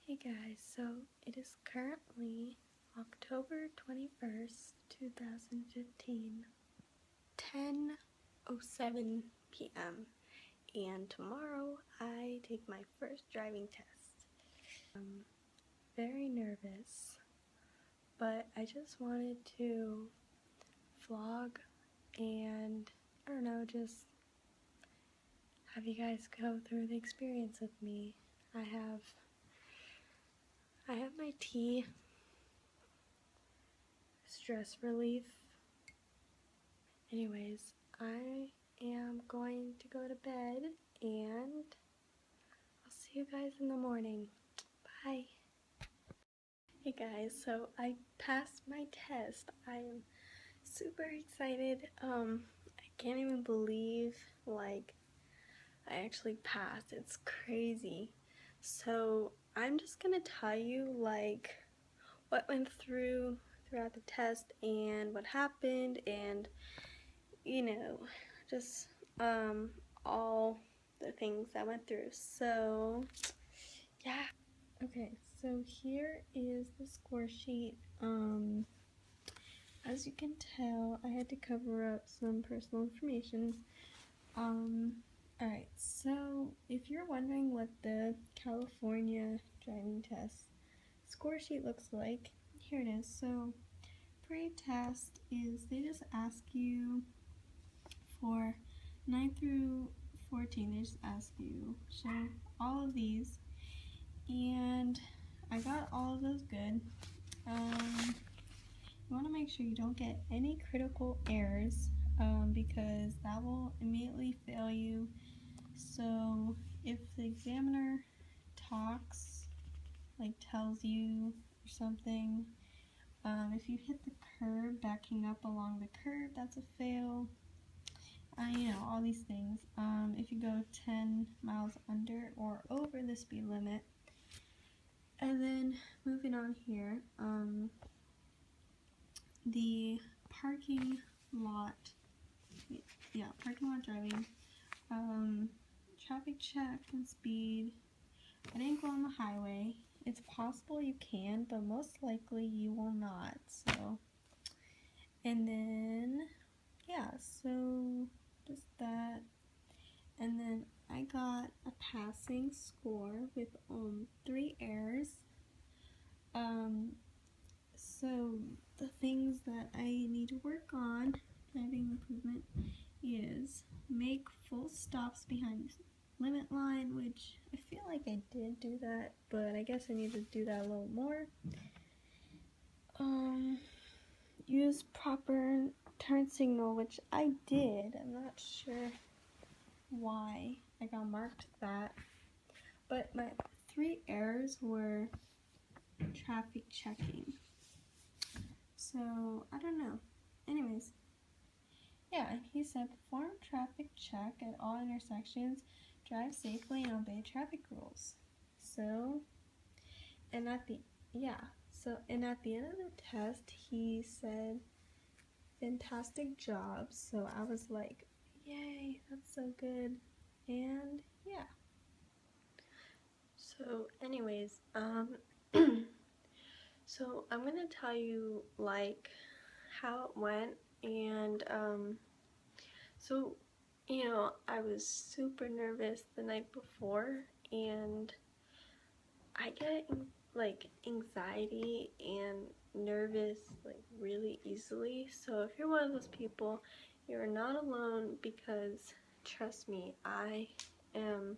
Hey guys, so it is currently October 21st, 2015, 10:07 p.m. and tomorrow I take my first driving test. I'm very nervous, but I just wanted to vlog and, I don't know, just have you guys go through the experience with me. I have my tea, stress relief. Anyways, I am going to go to bed and I'll see you guys in the morning. Bye. Hey guys, so I passed my test. I am super excited. I can't even believe I actually passed. It's crazy. So I'm just gonna tell you what went throughout the test and what happened, and just all the things I went through. So yeah. Okay, so here is the score sheet. As you can tell, I had to cover up some personal information. Alright, so if you're wondering what the California driving test score sheet looks like, here it is. So pre-test is they just ask you for 9 through 14, they just ask you, so all of these, and I got all of those good. You want to make sure you don't get any critical errors, because that will immediately fail you. So if the examiner talks, tells you or something, if you hit the curb, backing up along the curb, that's a fail. All these things. If you go 10 miles under or over the speed limit. And then moving on here, the parking lot driving, traffic check and speed. I didn't go on the highway. It's possible you can, but most likely you will not. So, and then yeah, so just that. And then I got a passing score with 3 errors. So the things that I need to work on, driving improvement, is make full stops behind the limit line, which I feel like I did do that, but I guess I need to do that a little more. Use proper turn signal, which I did. I'm not sure why I got marked that, but my 3 errors were traffic checking. So I don't know. Anyways, yeah, he said perform traffic check at all intersections, drive safely, and obey traffic rules. So, and at the end of the test, he said, fantastic job. So I was like, yay, that's so good. And yeah. So anyways, so I'm gonna tell you how it went, and so I was super nervous the night before, and I get anxiety and nervous really easily. So if you're one of those people, you're not alone, because trust me, I am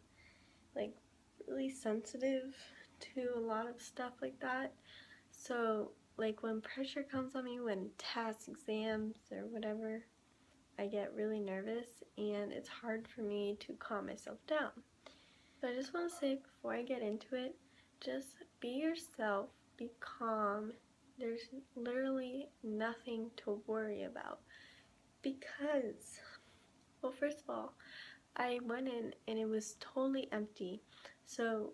really sensitive to a lot of stuff like that. So when pressure comes on me, when tests, exams, or whatever, I get really nervous, and it's hard for me to calm myself down. So I just want to say before I get into it, just be yourself, be calm. There's literally nothing to worry about, because, well, first of all, I went in and it was totally empty. So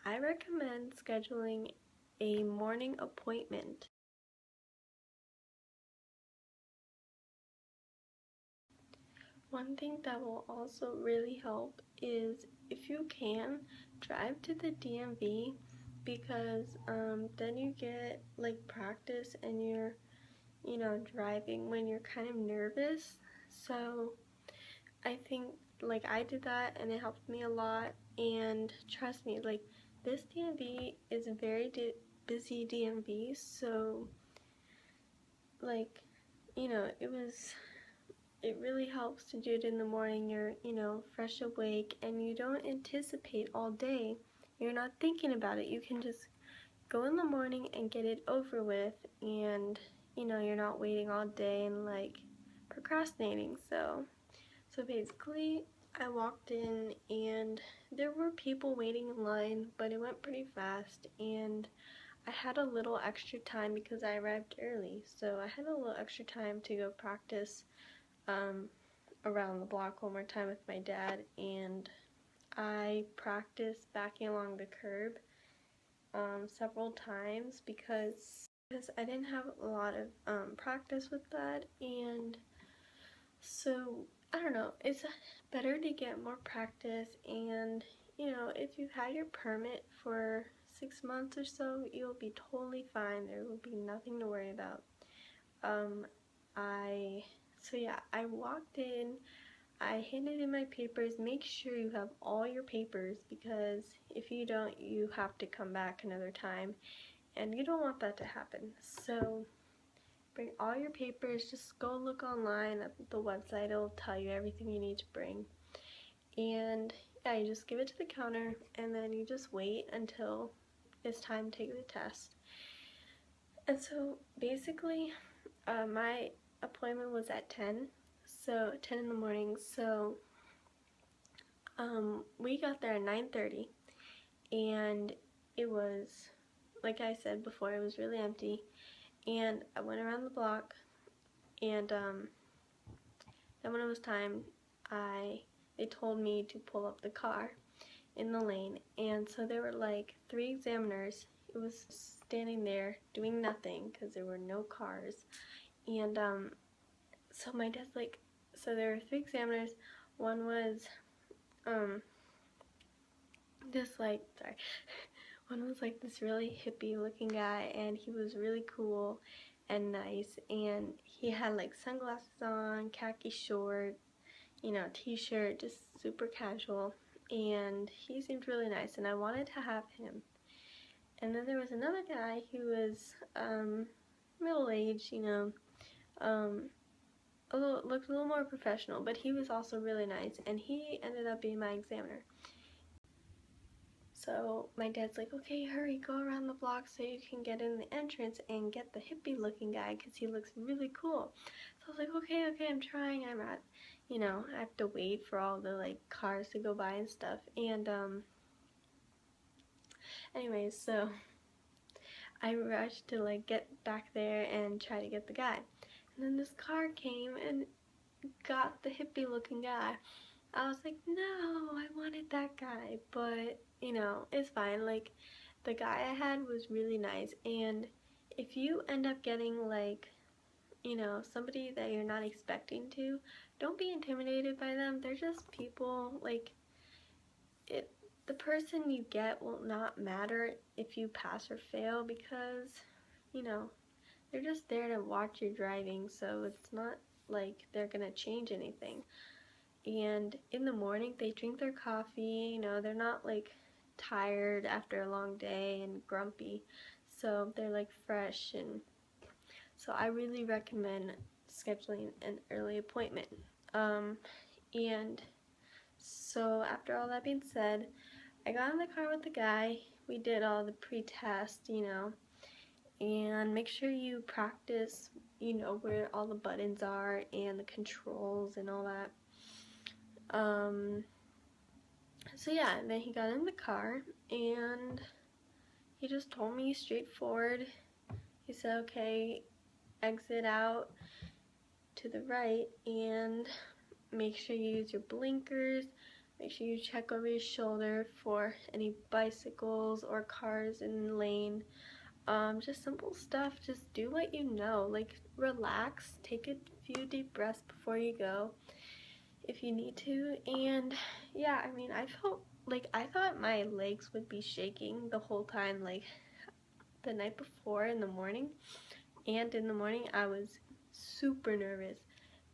I recommend scheduling a morning appointment. One thing that will also really help is, if you can, drive to the DMV because then you get like practice and you're, you know, driving when you're kind of nervous. So I think like I did that and it helped me a lot. And trust me, like this DMV is a very busy DMV, so like, you know, it really helps to do it in the morning. You're, you know, fresh awake and you don't anticipate all day. You're not thinking about it. You can just go in the morning and get it over with, and you know, you're not waiting all day and like procrastinating. So basically I walked in and there were people waiting in line, but it went pretty fast, and I had a little extra time because I arrived early, so I had a little extra time to go practice around the block one more time with my dad. And I practiced backing along the curb several times because I didn't have a lot of practice with that. And so I don't know, it's better to get more practice. And you know, if you've had your permit for 6 months or so, you'll be totally fine. There will be nothing to worry about. I walked in, I handed in my papers. Make sure you have all your papers, because if you don't, you have to come back another time, and you don't want that to happen. So bring all your papers. Just go look online at the website. It'll tell you everything you need to bring. And yeah, you just give it to the counter, and then you just wait until it's time to take the test. And so basically, my appointment was at 10, so 10 in the morning. So we got there at 9:30, and it was, like I said before, it was really empty. And I went around the block, and then when it was time, they told me to pull up the car in the lane. And so there were like 3 examiners. It was standing there doing nothing because there were no cars. And so my dad's like, so there were 3 examiners. One was one was like this really hippie looking guy, and he was really cool and nice, and he had like sunglasses on, khaki shorts, you know, t-shirt, just super casual, and he seemed really nice, and I wanted to have him. And then there was another guy who was middle-aged, you know, looked a little more professional, but he was also really nice, and he ended up being my examiner. So my dad's like, okay, hurry, go around the block so you can get in the entrance and get the hippie looking guy because he looks really cool. So I was like, okay, I'm trying. I'm at, you know, I have to wait for all the like cars to go by and stuff. And anyways, so I rushed to like get back there and try to get the guy. And then this car came and got the hippie looking guy. I was like, no, I wanted that guy, but, you know, it's fine. Like, the guy I had was really nice, and if you end up getting, like, you know, somebody that you're not expecting to, don't be intimidated by them. They're just people. Like, the person you get will not matter if you pass or fail, because, you know, they're just there to watch you driving, so it's not like they're gonna change anything. And in the morning, they drink their coffee, you know, they're not like tired after a long day and grumpy, so they're like fresh. And so I really recommend scheduling an early appointment. And so after all that being said, I got in the car with the guy. We did all the pre-test, you know, and make sure you practice, you know, where all the buttons are and the controls and all that. So yeah, and then he got in the car and he just told me straightforward. He said, okay, exit out to the right and make sure you use your blinkers. Make sure you check over your shoulder for any bicycles or cars in the lane. Just simple stuff. Just do what you know. Like, relax, take a few deep breaths before you go if you need to. And yeah, I mean, I felt like, I thought my legs would be shaking the whole time, like the night before in the morning. And in the morning I was super nervous,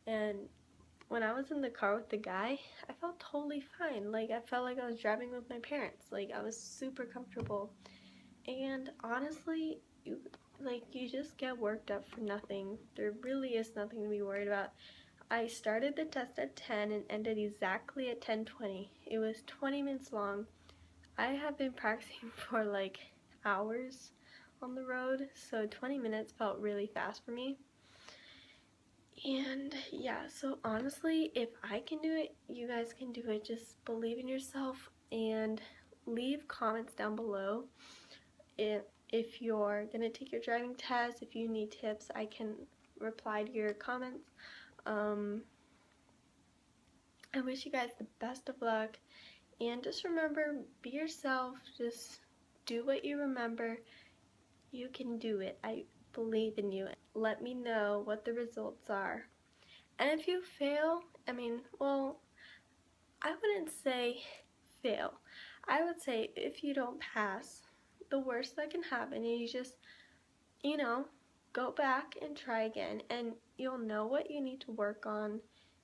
and when I was in the car with the guy, I felt totally fine. Like, I felt like I was driving with my parents. Like, I was super comfortable. And honestly, you just get worked up for nothing. There really is nothing to be worried about. I started the test at 10 and ended exactly at 10:20. It was 20 minutes long. I have been practicing for like hours on the road, so 20 minutes felt really fast for me. And yeah, so honestly, if I can do it, you guys can do it. Just believe in yourself and leave comments down below. If you're gonna take your driving test, if you need tips, I can reply to your comments. I wish you guys the best of luck, and just remember, be yourself. Just do what you remember. You can do it. I believe in you. Let me know what the results are. And if you fail, I mean, well, I wouldn't say fail. I would say if you don't pass, the worst that can happen is you just, go back and try again, and you'll know what you need to work on.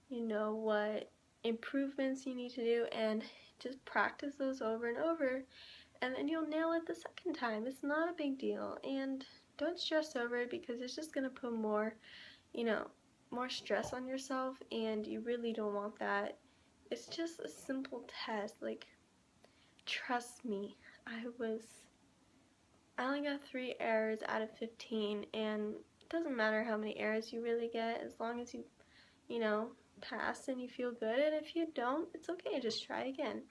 You know what improvements you need to do, and just practice those over and over, and then you'll nail it the second time. It's not a big deal, and don't stress over it, because it's just gonna put more stress on yourself, and you really don't want that. It's just a simple test. Like, trust me, I only got 3 errors out of 15, and it doesn't matter how many errors you really get, as long as you pass and you feel good. And if you don't, it's okay, just try again.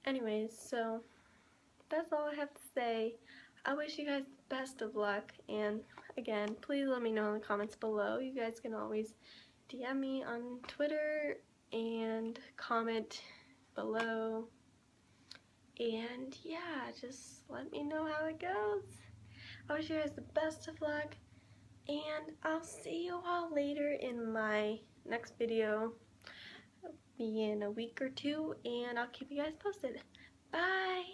Anyways, so that's all I have to say. I wish you guys the best of luck, and again, please let me know in the comments below. You guys can always DM me on Twitter and comment below, and yeah, just let me know how it goes. I wish you guys the best of luck, and I'll see you all later in my next video. It'll be in a week or two, and I'll keep you guys posted. Bye!